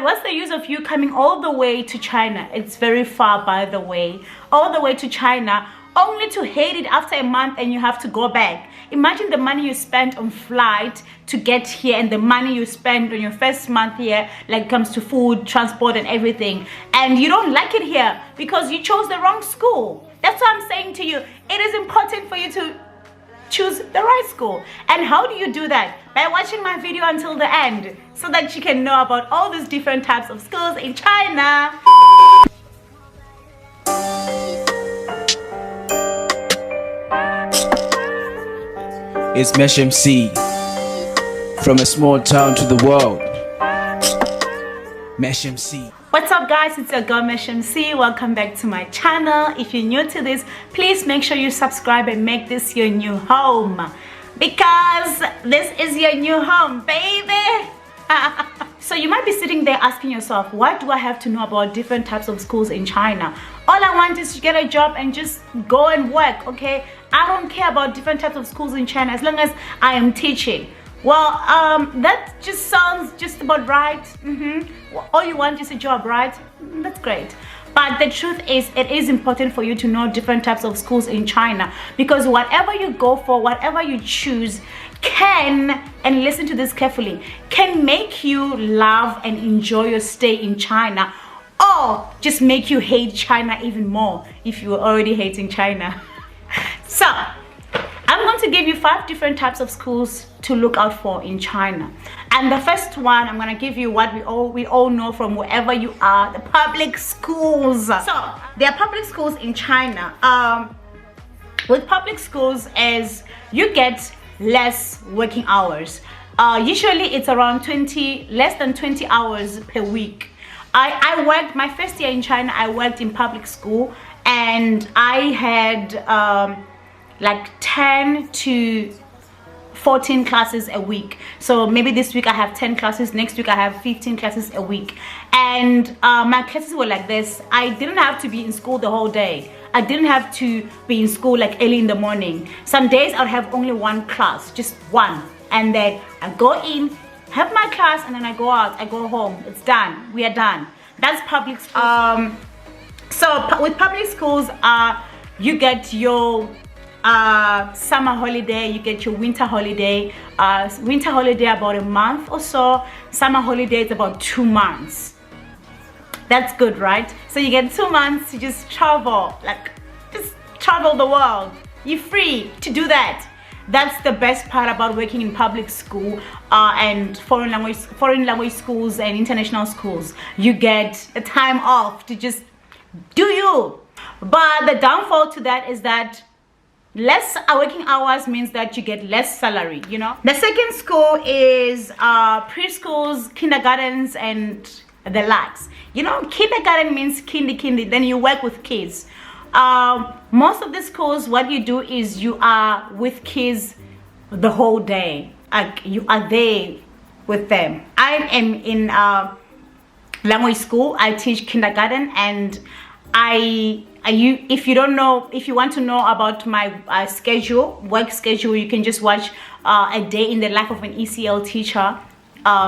What's the use of you coming all the way to China? It's very far, by the way, all the way to China, only to hate it after a month and you have to go back. Imagine the money you spent on flight to get here and the money you spend on your first month here, like it comes to food, transport and everything, and you don't like it here because you chose the wrong school. That's what I'm saying to you. It is important for you to choose the right school. And how do you do that? By watching my video until the end, so that you can know about all these different types of schools in China. It's MCee, from a small town to the world. MCee. What's up guys, it's your girl MCee. Welcome back to my channel. If you're new to this, please make sure you subscribe and make this your new home, because this is your new home, baby. So you might be sitting there asking yourself, what do I have to know about different types of schools in China? All I want is to get a job and just go and work, okay? I don't care about different types of schools in China as long as I am teaching. Well, that just sounds just about right. All you want is a job, right? That's great. But the truth is, it is important for you to know different types of schools in China, because whatever you go for, whatever you choose can, and listen to this carefully, can make you love and enjoy your stay in China, or just make you hate China even more if you were already hating China. So I'm going to give you 5 different types of schools to look out for in China. And the first one, I'm going to give you what we all know from wherever you are, the public schools. So there are public schools in China. With public schools, as you get less working hours. Usually it's around less than 20 hours per week. I worked, my first year in China, I worked in public school, and I had like 10 to 14 classes a week. So maybe this week I have 10 classes, next week I have 15 classes a week. And my classes were like this. I didn't have to be in school the whole day. I didn't have to be in school like early in the morning. Some days I'd have only one class, just one. And then I go in, have my class, and then I go out, I go home. It's done. We are done. That's public school. So with public schools, you get your summer holiday, you get your winter holiday. Winter holiday about a month or so. Summer holiday is about 2 months. That's good, right? So you get 2 months to just travel, like just travel the world. You're free to do that. That's the best part about working in public school and foreign language schools and international schools. You get a time off to just do you. But the downfall to that is that less working hours means that you get less salary, you know. The second school is preschools, kindergartens, and the likes. You know, kindergarten means kindy, then you work with kids. Most of the schools, what you do is you are with kids the whole day. You are there with them. I am in language school. I teach kindergarten, and if you want to know about my work schedule, you can just watch a day in the life of an ESL teacher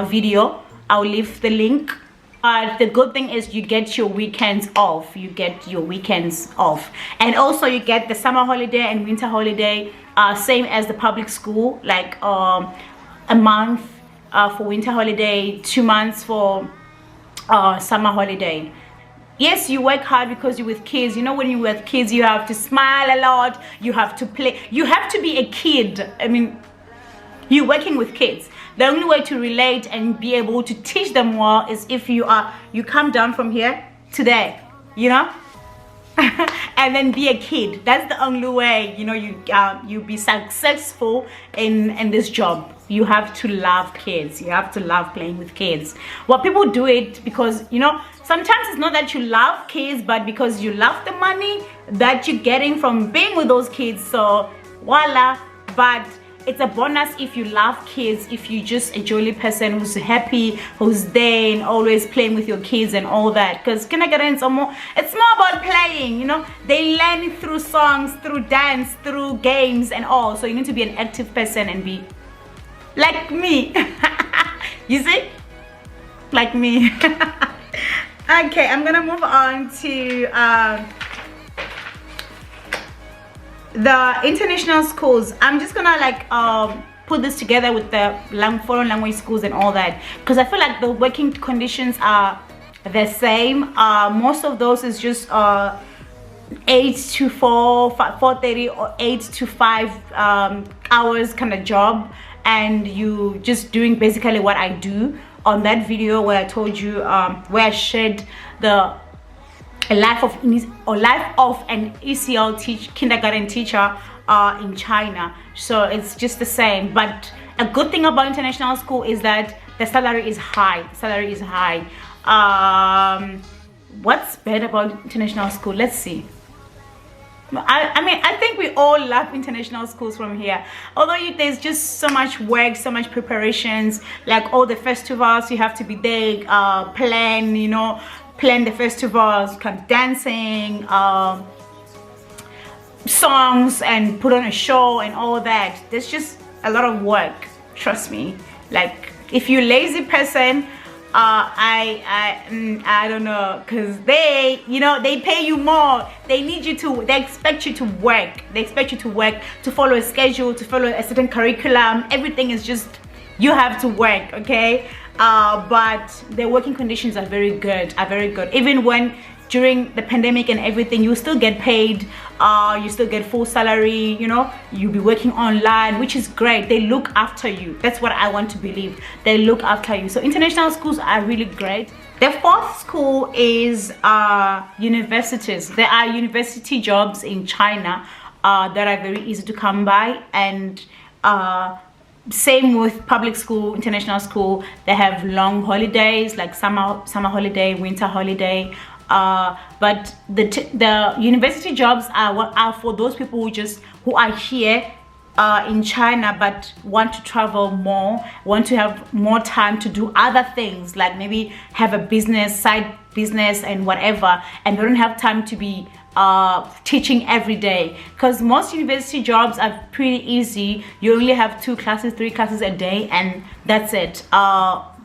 video. I'll leave the link. The good thing is you get your weekends off. And also you get the summer holiday and winter holiday, same as the public school, like a month for winter holiday, 2 months for summer holiday. Yes, you work hard because you're with kids. You know, when you're with kids, you have to smile a lot, you have to play, you have to be a kid. I mean, you're working with kids. The only way to relate and be able to teach them well is if you come down from here to there, you know, and then be a kid. That's the only way, you know, you be successful in this job. You have to love kids. You have to love playing with kids. Well, people do it because, you know, sometimes it's not that you love kids, but because you love the money that you're getting from being with those kids. So voila. But it's a bonus if you love kids, if you're just a jolly person who's happy, who's there and always playing with your kids and all that. Because kindergarten it's more about playing, you know. They learn through songs, through dance, through games and all. So you need to be an active person and be like me. You see? like me. Okay, I'm gonna move on to the international schools. I'm just gonna like put this together with the foreign language schools and all that, because I feel like the working conditions are the same. Most of those is just 8 to 4, 4:30 or 8 to 5 hours kind of job, and you just doing basically what I do on that video where I told you where I shared the life of an ESL kindergarten teacher in China. So it's just the same. But a good thing about international school is that the salary is high. What's bad about international school? Let's see. I mean, I think we all love international schools from here. Although there's just so much work, so much preparations, like all the festivals, you have to be there, plan the festivals, kind of dancing, songs, and put on a show and all that. There's just a lot of work, trust me. Like, if you're a lazy person, I don't know, because they pay you more. They expect you to work. They expect you to work, to follow a schedule, to follow a certain curriculum. Everything is just, you have to work, okay? But their working conditions are very good, even when during the pandemic and everything, you still get paid, you still get full salary, you'll be working online, which is great. They look after you. That's what I want to believe. They look after you. So international schools are really great. The fourth school is universities. There are university jobs in China that are very easy to come by, and same with public school, international school. They have long holidays like summer holiday, winter holiday. But the university jobs are for those people who are here in China but want to travel more, want to have more time to do other things, like maybe have a side business and whatever, and they don't have time to be teaching every day, because most university jobs are pretty easy. You only have 2 classes, 3 classes a day, and that's it.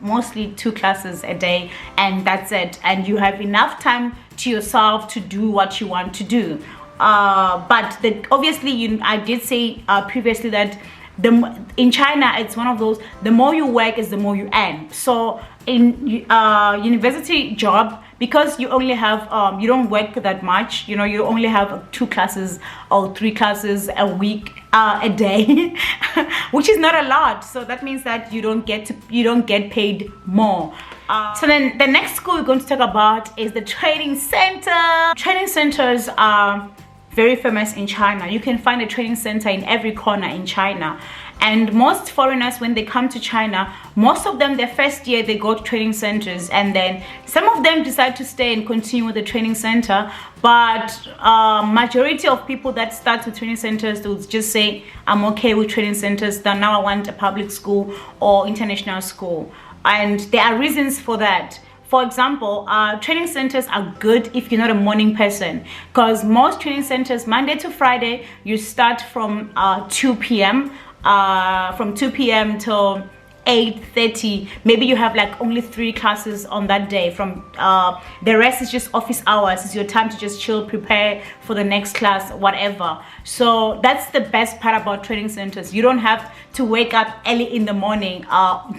Mostly 2 classes a day, and that's it, and you have enough time to yourself to do what you want to do. But obviously, I did say previously that in China, it's one of those, the more you work is the more you earn. So in university job, because you only have you don't work that much, you only have 2 classes or 3 classes a week, a day, which is not a lot. So that means that you don't get paid more. So then the next school we're going to talk about is the training center. Training centers are very famous in China. You can find a training center in every corner in China. And most foreigners, when they come to China, most of them, their first year, they go to training centers, and then some of them decide to stay and continue with the training center. But majority of people that start with training centers, they'll just say, I'm okay with training centers, then now I want a public school or international school. And there are reasons for that. For example, training centers are good if you're not a morning person, because most training centers, Monday to Friday, you start from 2 p.m. From 2 p.m. till 8:30. Maybe you have like only 3 classes on that day. From the rest is just office hours. It's your time to just chill, prepare for the next class, whatever. So that's the best part about training centers. You don't have to wake up early in the morning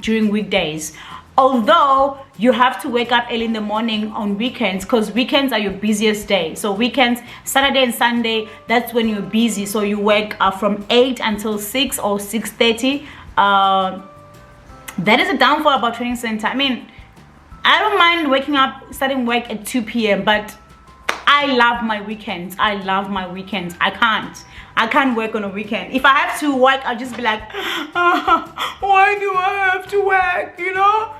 during weekdays. Although you have to wake up early in the morning on weekends, because weekends are your busiest day. So weekends, Saturday and Sunday, that's when you're busy. So you work from 8 until 6 or 6:30. That is a downfall about training center. I mean, I don't mind waking up, starting work at 2 p.m. but I love my weekends. I can't work on a weekend. If I have to work, I'll just be like, why do I have to work,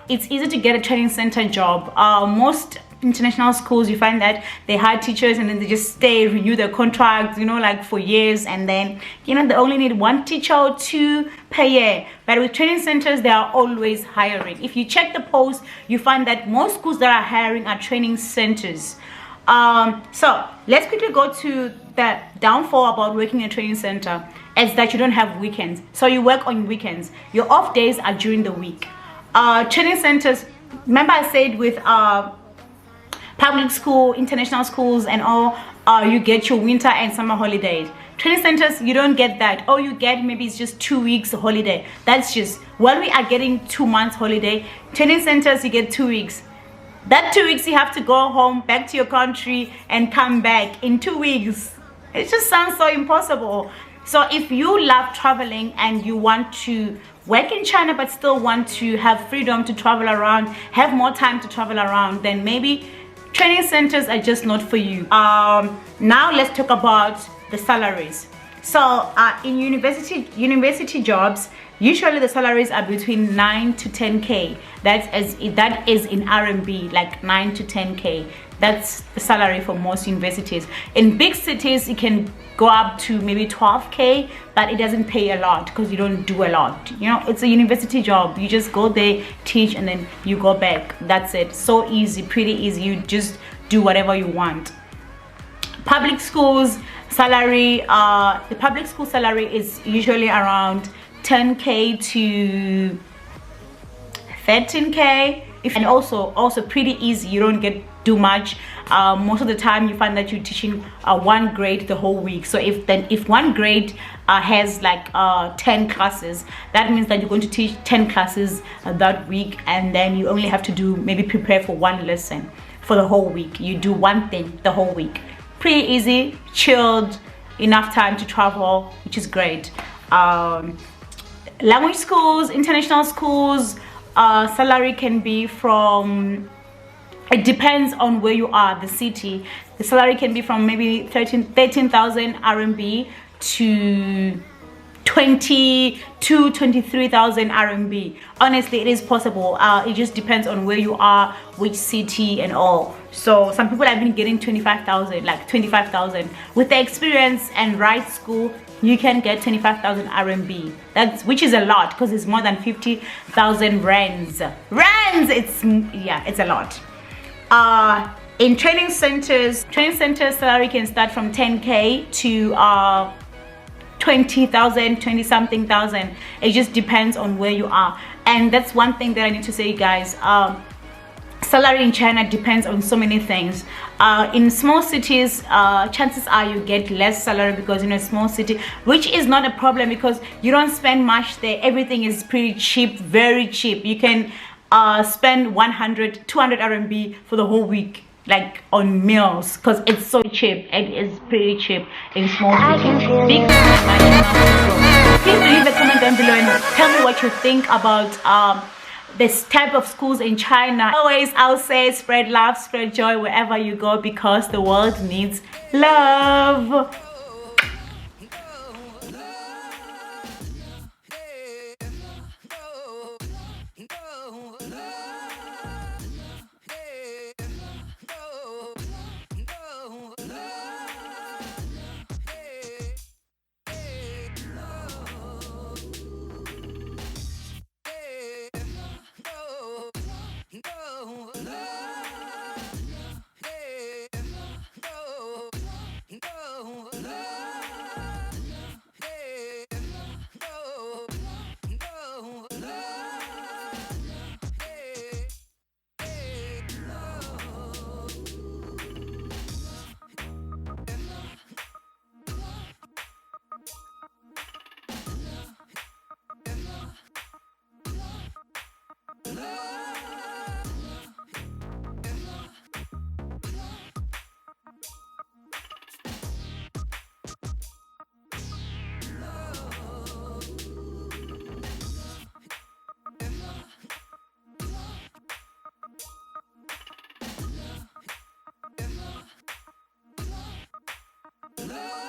It's easy to get a training center job. Most international schools, you find that they hire teachers and then they just stay, renew their contracts, like for years, and then, they only need 1 teacher or 2 per year. But with training centers, they are always hiring. If you check the post, you find that most schools that are hiring are training centers. So let's quickly go to the downfall about working in a training center. It's that you don't have weekends. So you work on weekends. Your off days are during the week. Training centers, remember I said with public school, international schools and all, you get your winter and summer holidays. Training centers, you don't get that. All you get maybe is just 2 weeks holiday. That's just, while we are getting 2 months holiday, training centers you get 2 weeks. That 2 weeks you have to go home, back to your country and come back in 2 weeks. It just sounds so impossible. So if you love traveling and you want to work in China but still want to have freedom to travel around, have more time to travel around, then maybe training centers are just not for you. Now let's talk about the salaries. So in university jobs, usually the salaries are between 9 to 10k. That is in RMB, like 9 to 10k. That's the salary for most universities. In big cities, it can go up to maybe 12k, but it doesn't pay a lot because you don't do a lot. You know, it's a university job. You just go there, teach, and then you go back. That's it. So easy, pretty easy. You just do whatever you want. Public schools salary, the public school salary is usually around 10k to 13k, and also pretty easy. You don't do much. Most of the time you find that you're teaching one grade the whole week. So if one grade has like 10 classes, that means that you're going to teach 10 classes that week, and then you only have to do maybe prepare for one lesson for the whole week. You do one thing the whole week. Pretty easy, chilled, enough time to travel, which is great. Language schools, international schools, salary can be from, it depends on where you are, the city. The salary can be from maybe 13,000 RMB to 23,000 RMB. Honestly, it is possible. It just depends on where you are, which city and all. So some people have been getting 25,000, like 25,000. With the experience and right school, you can get 25,000 RMB. Which is a lot, because it's more than 50,000 rands. It's a lot. In training centers salary can start from 10k to 20,000, 20 something thousand. It just depends on where you are. And that's one thing that I need to say, guys. Salary in China depends on so many things. In small cities, chances are you get less salary because you're in a small city, which is not a problem because you don't spend much there. Everything is pretty cheap, very cheap. You can spend 100, 200 RMB for the whole week, like on meals, because it's so cheap. It is pretty cheap in small cities. Big please leave a comment down below and tell me what you think about this type of schools in China. Always, I'll say, spread love, spread joy wherever you go, because the world needs love. Love.